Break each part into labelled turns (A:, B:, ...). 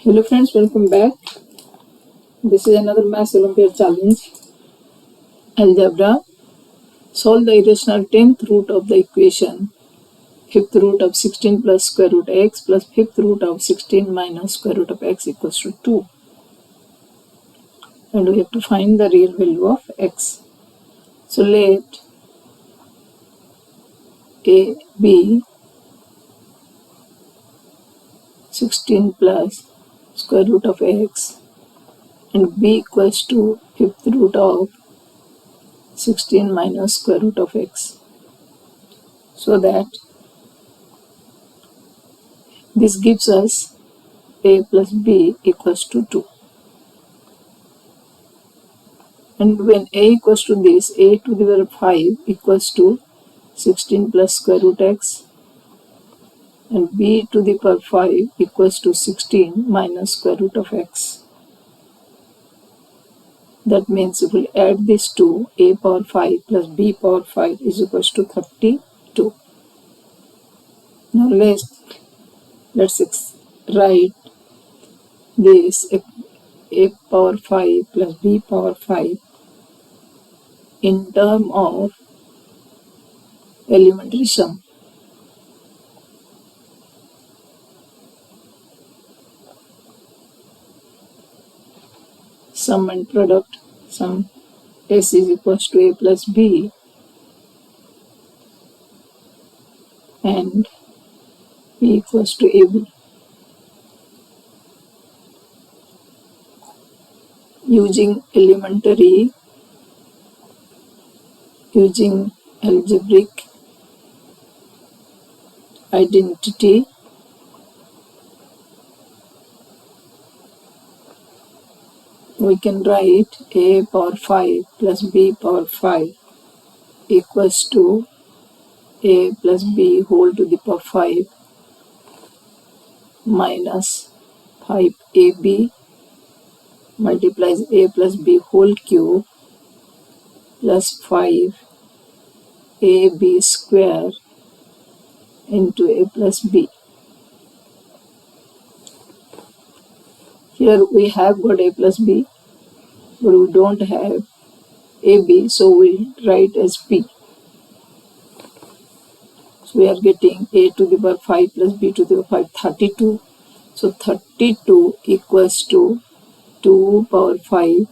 A: Hello friends, welcome back. This is another Maths Olympiad challenge. Algebra. Solve the irrational 10th root of the equation 5th root of 16 plus square root x plus 5th root of 16 minus square root of x equals to 2. And we have to find the real value of x. So let a be 16 plus square root of x and b equals to 5th root of 16 minus square root of x, so that this gives us a plus b equals to 2. And when a equals to this, a to the power 5 equals to 16 plus square root x and b to the power 5 equals to 16 minus square root of x. That means if we add these two, a power 5 plus b power 5 is equals to 32. Now let's write this a power 5 plus b power 5 in term of elementary sum. Sum and product. Sum s is equals to a plus b and b equals to ab. Using algebraic identity, we can write a power 5 plus b power 5 equals to a plus b whole to the power 5 minus 5ab multiplies a plus b whole cube plus 5ab square into a plus b. Here we have got a plus b, but we don't have ab, so we'll write as p. So we are getting a to the power 5 plus b to the power 5, 32. So 32 equals to 2 power 5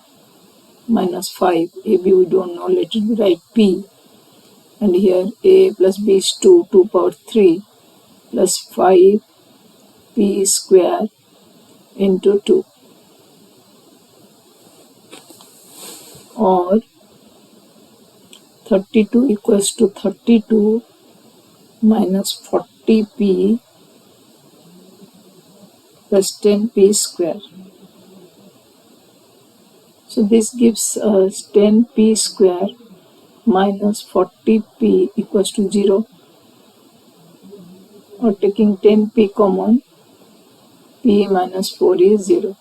A: minus 5. ab we don't know, let it be write p. And here a plus b is 2, 2 power 3 plus 5p square into 2, or 32 equals to 32 minus 40p plus 10p square. So this gives us 10p square minus 40p equals to 0, or taking 10p common, p minus 4 is 0.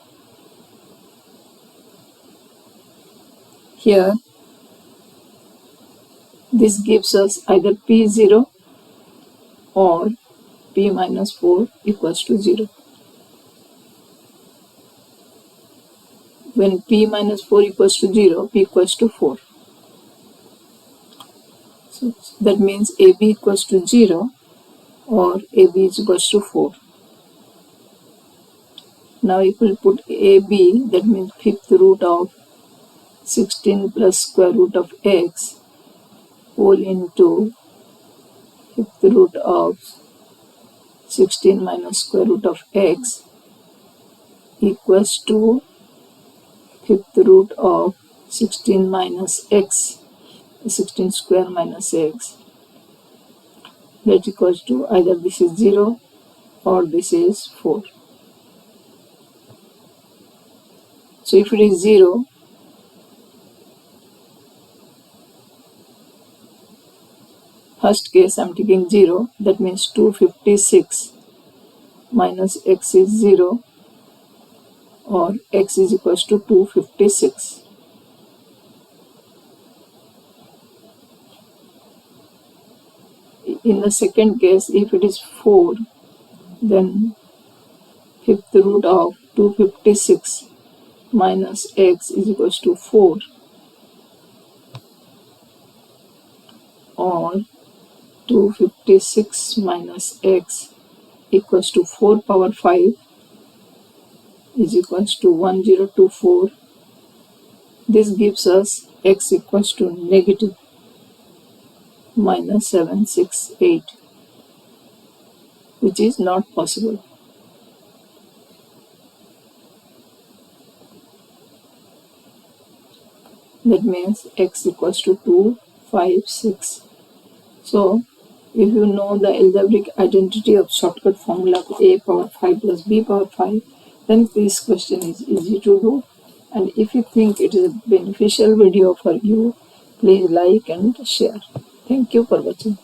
A: Here this gives us either p 0 or p minus 4 equals to 0. When p minus 4 equals to 0, p equals to 4. So that means ab equals to 0 or ab is equals to 4. Now if we put ab, that means 5th root of 16 plus square root of x whole into 5th root of 16 minus square root of x equals to 5th root of 16 minus x, 16 square minus x. That equals to either this is 0 or this is 4. So if it is 0, first case I am taking 0, that means 256 minus x is 0, or x is equals to 256. In the second case, if it is 4, then 5th root of 256 minus x is equals to 4, or 256 minus x equals to 4 power 5 is equals to 1024. This gives us x equals to negative minus 768, which is not possible. That means x equals to 256. So, if you know the algebraic identity of shortcut formula of a power 5 plus b power 5, then this question is easy to do. And if you think it is a beneficial video for you, please like and share. Thank you for watching.